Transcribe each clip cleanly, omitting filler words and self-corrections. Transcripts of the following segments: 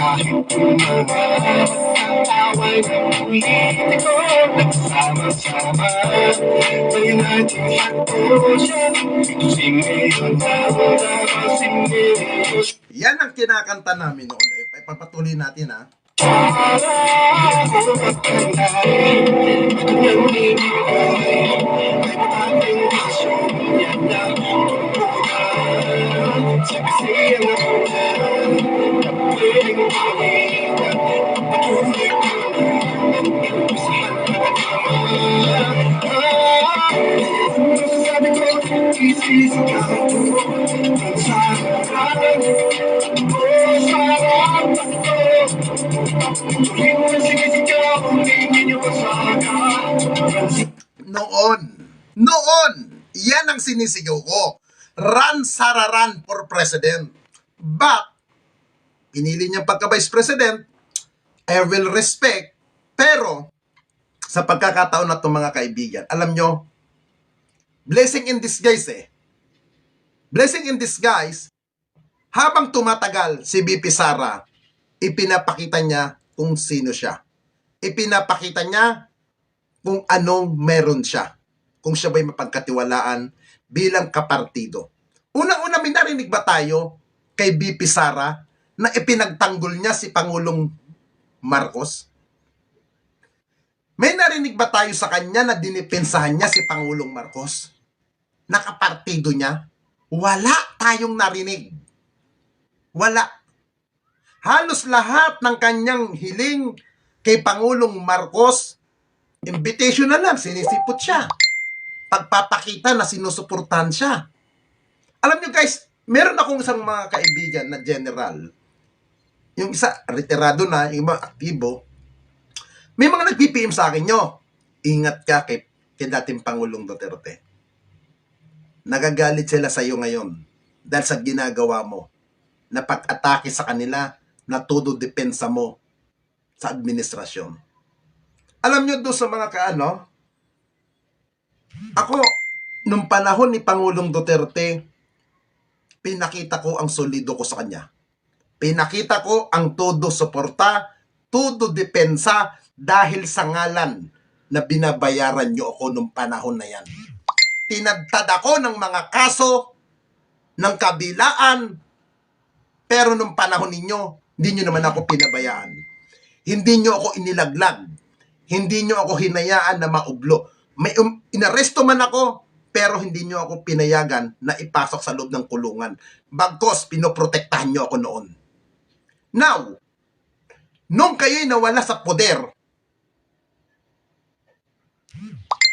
Kahit yung mga away ng politiko, nagsama-sama, may natin hako siya. Ito si Mayor na wala si Mayor. Yan ang kinakanta namin noon. Papatuloy natin, ha. Noon, yan ang sinisigaw ko. Run, Sara, run for president. But, pinili niyang pagka-vice president, I will respect, pero, sa pagkakataon na itong mga kaibigan, alam nyo, blessing in disguise Blessing in disguise, habang tumatagal si VP Sara, ipinapakita niya kung sino siya. Ipinapakita niya kung anong meron siya. Kung siya ba'y mapagkatiwalaan bilang kapartido. Unang-una, may narinig ba tayo kay VP Sara na ipinagtanggol niya si Pangulong Marcos? May narinig ba tayo sa kanya na dinipensahan niya si Pangulong Marcos? Nakapartido niya? Wala tayong narinig. Wala. Halos lahat ng kanyang hiling kay Pangulong Marcos, invitation na lang, sinisipot siya. Pagpapakita na sinusuportahan siya. Alam nyo guys, meron akong isang mga kaibigan na general. Yung isa, retirado na, yung mga aktibo. May mga nag-PPM sa akin nyo. Ingat ka kay dating Pangulong Duterte. Nagagalit sila sa iyo ngayon dahil sa ginagawa mo na pag-atake sa kanila na todo depensa mo sa administrasyon. Alam nyo doon sa mga kaano, ako, nung panahon ni Pangulong Duterte, pinakita ko ang solido ko sa kanya. Pinakita ko ang todo suporta, todo depensa dahil sa ngalan na binabayaran nyo ako nung panahon na yan. Tinagtad ako ng mga kaso ng kabilaan, pero nung panahon ninyo, hindi nyo naman ako pinabayaan. Hindi nyo ako inilaglag. Hindi nyo ako hinayaan na maublo. May inaresto man ako, pero hindi nyo ako pinayagan na ipasok sa loob ng kulungan. Bagkos, pinoprotektahan nyo ako noon. Now, nung kayo'y nawala sa poder,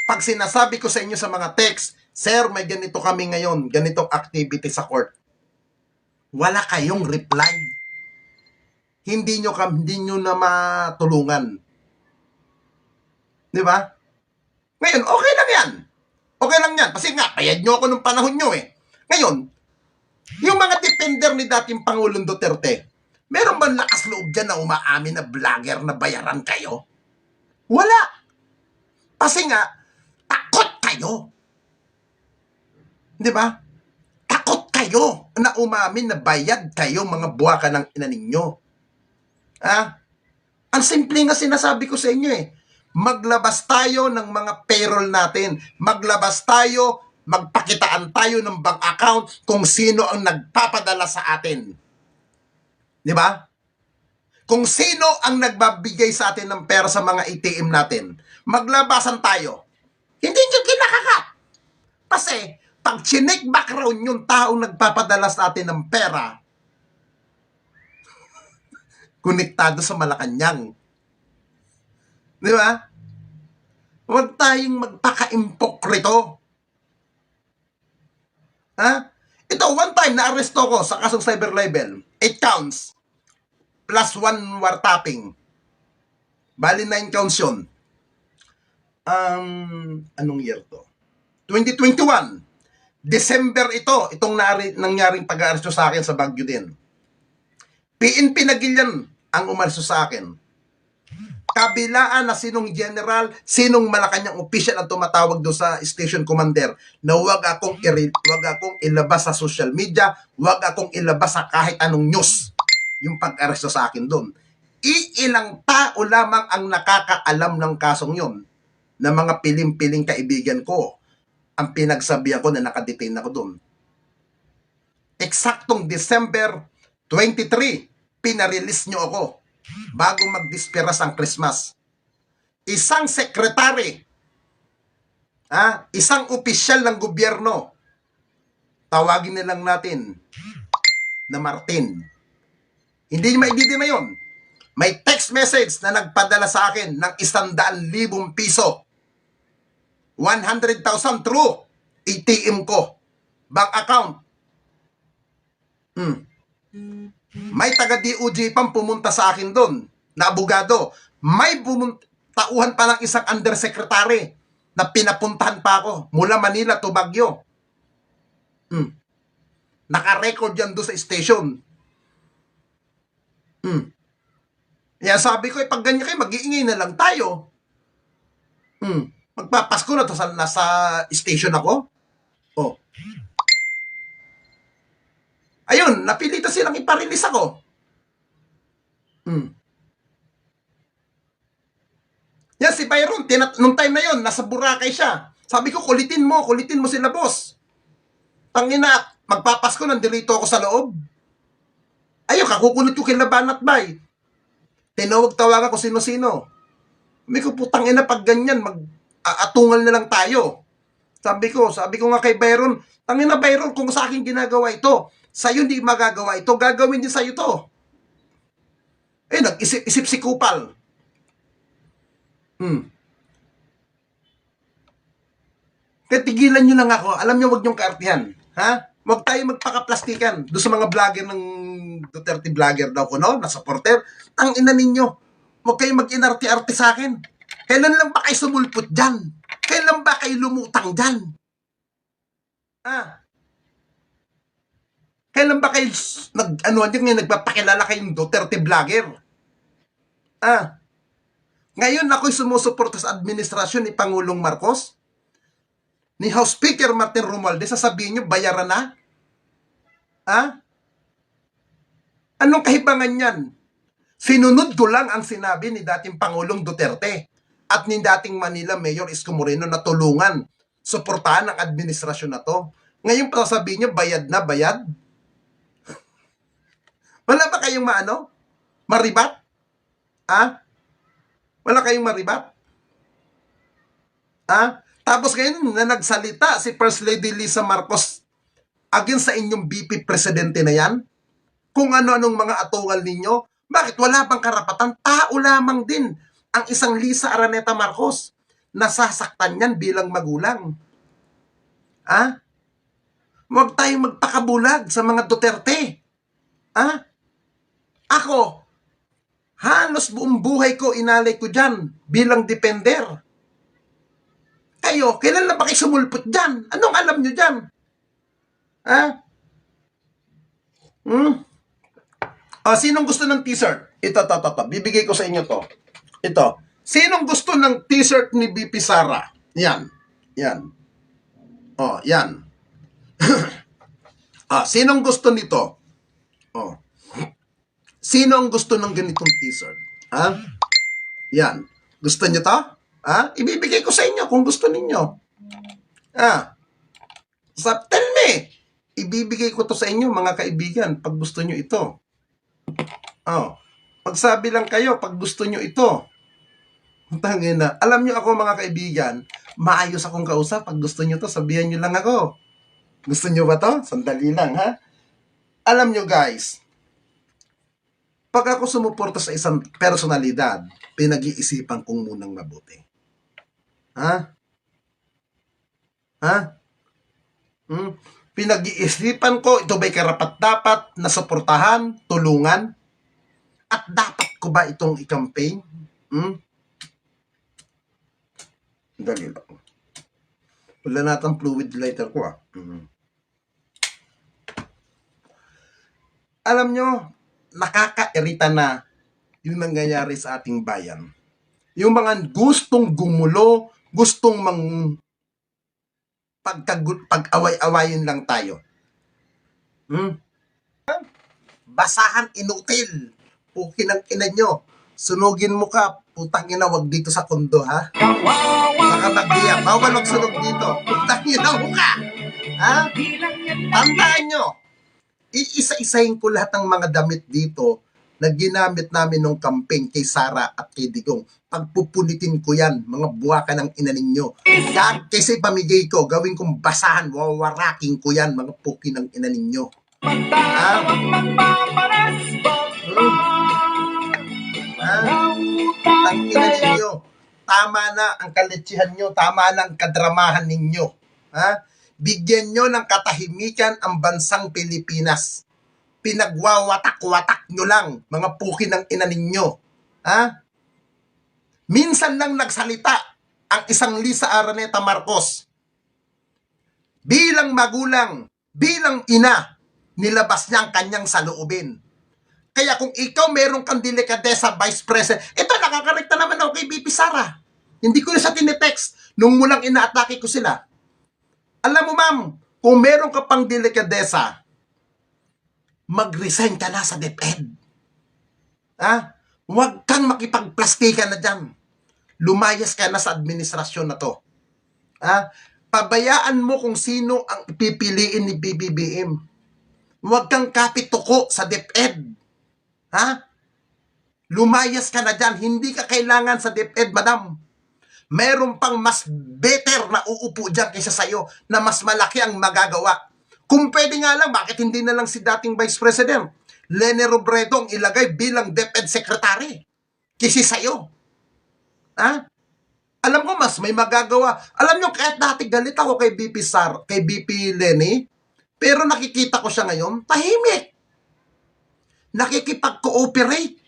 pag sinasabi ko sa inyo sa mga text, Sir, may ganito kami ngayon, ganitong activity sa court, wala kayong reply. Hindi nyo na matulungan. Di ba? Ngayon, okay lang yan. Okay lang yan. Kasi nga, bayad nyo ako nung panahon nyo eh. Ngayon, yung mga defender ni dating Pangulong Duterte, meron ba lakas loob dyan na umaamin na vlogger na bayaran kayo? Wala. Kasi nga, takot kayo. Di ba? Takot kayo na umamin na bayad kayo mga buwaka ng ina ninyo. Ha? Ang simple nga sinasabi ko sa inyo eh. Maglabas tayo ng mga payroll natin. Maglabas tayo, magpakitaan tayo ng bank account kung sino ang nagpapadala sa atin. Di ba? Kung sino ang nagbabigay sa atin ng pera sa mga ATM natin. Maglabasan tayo. Hindi nyo kinakakat. Kasi, pag chinek background yung taong nagpapadala sa atin ng pera, konektado sa Malacanang. Di ba? Huwag tayong magpaka-impokrito. Ha? Ito, one time na-arresto ko sa kasong cyber libel. 8 counts. plus 1 wiretapping. Bali 9 counts yun. Anong year to? 2021. December itong nangyaring pag-aaresto sa akin sa Baguio din. PNP Nagilian ang umaresto sa akin. Kabilaan na sinong general, sinong Malacanang official ang tumatawag doon sa station commander na wag akong ilabas sa social media, wag akong ilabas sa kahit anong news yung pag-aresto sa akin doon. Iilang tao lamang ang nakakaalam ng kasong yon na mga piling-piling kaibigan ko ang pinagsabihan ko na nakadetain ako doon. Eksaktong December 23, pinarelease nyo ako bago magdisperas ang Christmas. Isang sekretary, isang opisyal ng gobyerno, tawagin nilang natin na Martin. Hindi na yon. May text message na nagpadala sa akin ng 100,000 piso. 100,000 through ATM ko. Bank account. May taga-DOJ pang pumunta sa akin doon na abogado. May tauhan pa ng isang undersecretary na pinapuntahan pa ako mula Manila to Baguio. Naka-record yan doon sa station. Kaya sabi ko, pag ganyan kayo, mag-iingay na lang tayo. Magpapasko na to nasa station ako. Oh. Ayun, napilitan silang iparelease ako. Yan si Byron, nung time na yon, nasa Boracay siya. Sabi ko, kulitin mo sila boss. Tangina, magpapasko, nandito ako sa loob. Ayun, kakukulit ko kila Banat Bay. Tinawag-tawagan ko sino-sino. Sabi ko, putang ina, pag ganyan, mag-aatungal na lang tayo. Sabi ko nga kay Byron, tangina Byron, kung sa akin ginagawa ito, sa'yo hindi magagawa ito, gagawin din sa'yo to. Nag-isip si Kupal. Kaya tigilan nyo lang ako. Alam nyo, wag nyong kaartihan. Ha? Wag tayo magpaka-plastikan. Doon sa mga vlogger ng Duterte vlogger daw ko, no? Na supporter. Ang ina ninyo. Huwag kayo mag-inarte-arte sa akin. Kailan lang ba kayo sumulpot dyan? Kailan ba kayo lumutang dyan? Kailan ba kayo nagpapakilala kayong Duterte vlogger? Ngayon ako'y sumusuporta sa administrasyon ni Pangulong Marcos, ni House Speaker Martin Romualdez, sasabihin nyo, bayaran na? Anong kahibangan yan? Sinunod ko lang ang sinabi ni dating Pangulong Duterte at ni dating Manila Mayor Isko Moreno na tulungan, suportahan ang administrasyon na to. Ngayon pa sasabihin nyo, bayad na, bayad? Wala ba kayong maribat? Wala kayong maribat? Tapos ngayon na nagsalita si First Lady Lisa Marcos against sa inyong VP Presidente na yan, kung ano-anong mga atungal ninyo, bakit wala bang karapatan? Tao lamang din ang isang Lisa Araneta Marcos. Nasasaktan yan bilang magulang. Huwag tayong magpakabulag sa mga Duterte. Ako, halos buong buhay ko inalay ko dyan bilang defender. Kayo, kailan na ba kayo sumulpot dyan? Anong alam nyo dyan? Sinong gusto ng t-shirt? Ito. Bibigay ko sa inyo to. Ito. Sinong gusto ng t-shirt ni BP Sara? Yan. Yan. Sinong gusto nito? Sino ang gusto ng ganitong t-shirt? Yan. Gusto nyo to? Ibibigay ko sa inyo kung gusto ninyo. Tell me. Ibibigay ko to sa inyo, mga kaibigan, pag gusto nyo ito. Pagsabi lang kayo, pag gusto nyo ito. Tangina. Alam nyo ako, mga kaibigan, maayos akong kausap. Pag gusto nyo to, sabihan nyo lang ako. Gusto nyo ba to? Sandali lang, ha? Alam nyo, guys, pag ako sumuporta sa isang personalidad, pinag-iisipan kong munang mabuti. Pinag-iisipan ko, ito ba'y karapat-dapat na suportahan, tulungan? At dapat ko ba itong i-campaign? Dali lang. Wala natang fluid lighter ko Alam nyo, nakakairita na yung nangyayari sa ating bayan. Yung mga gustong gumulo, gustong pag-away-awayin lang tayo. Basahan inutil. Pukin ang ina nyo. Sunugin mo ka. Putang ina, wag dito sa kondo, ha? Baka magdiyak. Bawal magsunog dito. Putang ina mo ka. Ha? Tandaan nyo. Iisa-isahin ko lahat ng mga damit dito na ginamit namin nung campaign kay Sara at kay Digong. Pagpupulitin ko yan, mga buwaka ng ina ninyo. Kasi pamigay ko, gawin kong basahan, wawaraking ko yan, mga puki ng ina ninyo. Ang ina ninyo, tama na ang kaletsihan nyo, tama na ang kadramahan ninyo. Bigyan nyo ng katahimikan ang bansang Pilipinas. Pinagwawatak-watak nyo lang, mga puki ng ina ninyo. Minsan lang nagsalita ang isang Lisa Araneta Marcos. Bilang magulang, bilang ina, nilabas niya ang kanyang saloobin. Kaya kung ikaw meron kang delikadesa, Vice President, ito nakakarekta naman ako kay BP Sara. Hindi ko na sa tinetext nung mulang inaatake ko sila. Alam mo ma'am, kung meron ka pang delikadesa, mag-resign ka na sa DepEd. Huwag kang makipagplastikan na dyan. Lumayas ka na sa administrasyon na to. Pabayaan mo kung sino ang pipiliin ni BBBM. Huwag kang kapituko sa DepEd. Lumayas ka na dyan. Hindi ka kailangan sa DepEd, madam. Meron pang mas better na uupo dyan kaysa sa'yo na mas malaki ang magagawa. Kung pwede nga lang, bakit hindi na lang si dating Vice President Leni Robredo ang ilagay bilang DepEd Secretary kaysa sa'yo? Alam ko mas may magagawa. Alam nyo, kahit dati galit ako kay BP Leni, pero nakikita ko siya ngayon, tahimik. Nakikipag-cooperate.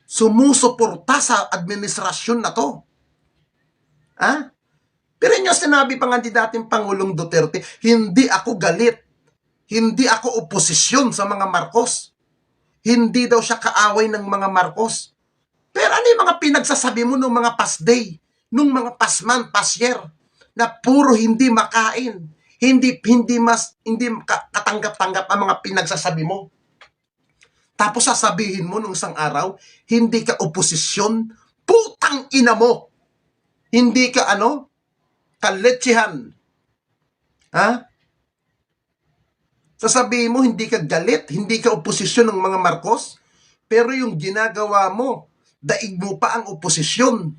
Sumusuporta sa administrasyon na to. Pero inyo sinabi pa nga di dating Pangulong Duterte, hindi ako galit. Hindi ako oposisyon sa mga Marcos. Hindi daw siya kaaway ng mga Marcos. Pero ano yung mga pinagsasabi mo nung mga past day, nung mga past month, past year, na puro hindi makain, hindi katanggap-tanggap ang mga pinagsasabi mo. Tapos sasabihin mo nung isang araw, hindi ka oposisyon, putang ina mo. Hindi ka kaletsihan. Sasabihin mo, hindi ka galit, hindi ka oposisyon ng mga Marcos, pero yung ginagawa mo, daig mo pa ang oposisyon.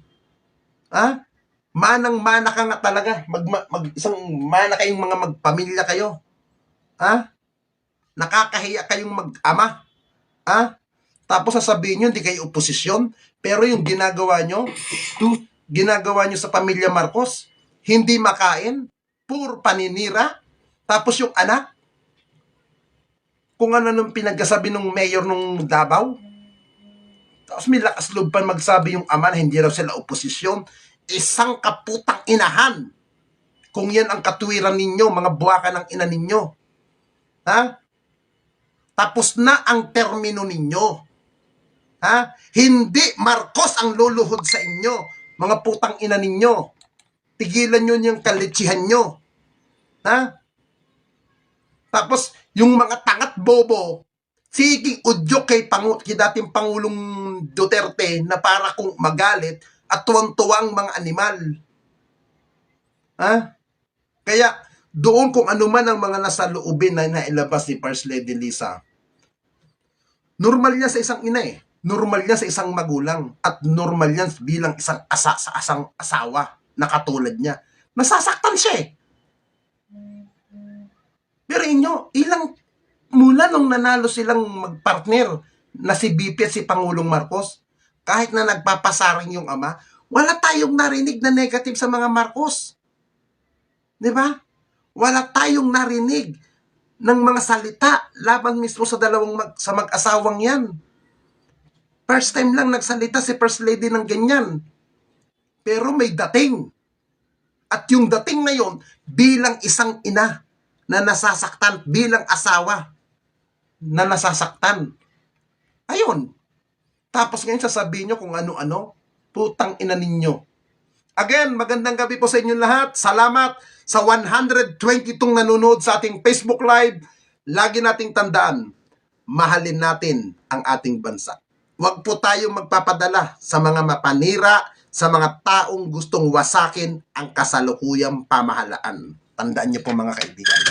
Manang-mana ka nga talaga. Isang mana kayong mga magpamilya kayo. Nakakahiya kayong mag-ama. Tapos sasabihin nyo, hindi kayo oposisyon, pero yung ginagawa nyo sa pamilya Marcos, hindi makain, puro paninira, tapos yung anak, kung ano nung pinagsasabi ng mayor nung Davao, tapos may lakas loob pa magsabi yung ama na hindi raw sila oposisyon, isang kaputang inahan. Kung yan ang katuwiran ninyo, mga buwaka ng ina ninyo. Tapos na ang termino ninyo. Hindi Marcos ang luluhod sa inyo, mga putang ina ninyo. Tigilan nyo yung kalitsihan nyo. Tapos, yung mga tangat bobo, sige udyok kay dating Pangulong Duterte na para kung magalit at tuwang-tuwang mga animal. Kaya, doon kung ano man ang mga nasa loobin na nailabas ni First Lady Lisa, normal yan sa isang ina normal yan sa isang magulang, at normal yan bilang isang asawa na katulad niya. Nasasaktan siya Pero mula nung nanalo silang magpartner na si BP at si Pangulong Marcos, kahit na nagpapasaring yung ama, wala tayong narinig na negative sa mga Marcos. Di ba? Wala tayong narinig ng mga salita laban mismo sa mag-asawang yan. First time lang nagsalita si First Lady ng ganyan. Pero may dating. At yung dating na yon, bilang isang ina na nasasaktan, bilang asawa na nasasaktan. Ayun. Tapos ngayon sasabihin nyo kung ano-ano. Putang ina ninyo. Again, magandang gabi po sa inyong lahat. Salamat sa 122 nanonood sa ating Facebook Live. Lagi nating tandaan, mahalin natin ang ating bansa. Huwag po tayong magpapadala sa mga mapanira, sa mga taong gustong wasakin ang kasalukuyang pamahalaan. Tandaan niyo po mga kaibigan.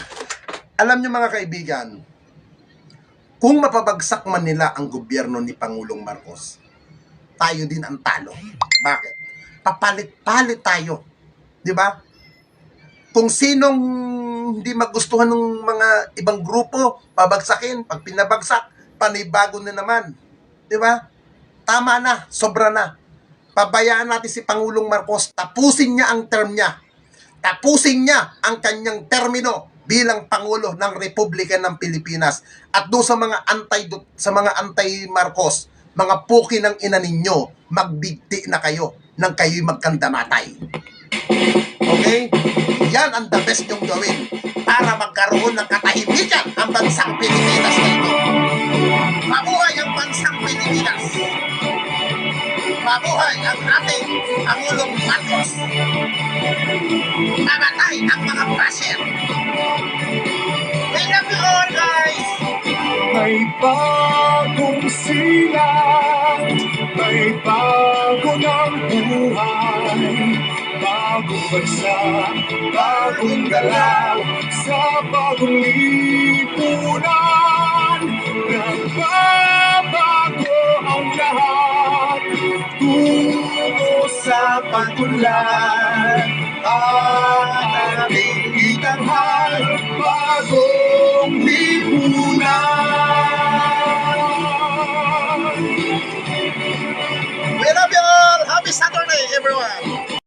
Alam niyo mga kaibigan, kung mapabagsak man nila ang gobyerno ni Pangulong Marcos, tayo din ang talo. Bakit? Papalit-palit tayo. Di ba? Kung sinong hindi magustuhan ng mga ibang grupo, pabagsakin. Pag pinabagsak, panibago na naman. Di ba? Tama na, sobra na. Pabayaan natin si Pangulong Marcos, tapusin niya ang term niya. Tapusin niya ang kanyang termino bilang Pangulo ng Republika ng Pilipinas. At doon sa mga anti-Marcos, mga puki ng ina ninyo, magbigti na kayo nang kayo'y magkandamatay. Okay? Yan ang the best yung gawin para magkaroon ng katahimikan ang bansang Pilipinas na ito. Mabuhay ang bansang Pilipinas! Mabuhay ang ating Pangulong Marcos! Mamatay ang mga basher! We love you all, guys! May bagong silang, may bago ng buhay, bagong bansa, bagong galaw, sa bagong lipunan. Nagbabago ang lahat, tungo sa pagkulay, at ating itanghal, bagong lipunan. We love you all! Happy Saturday, everyone!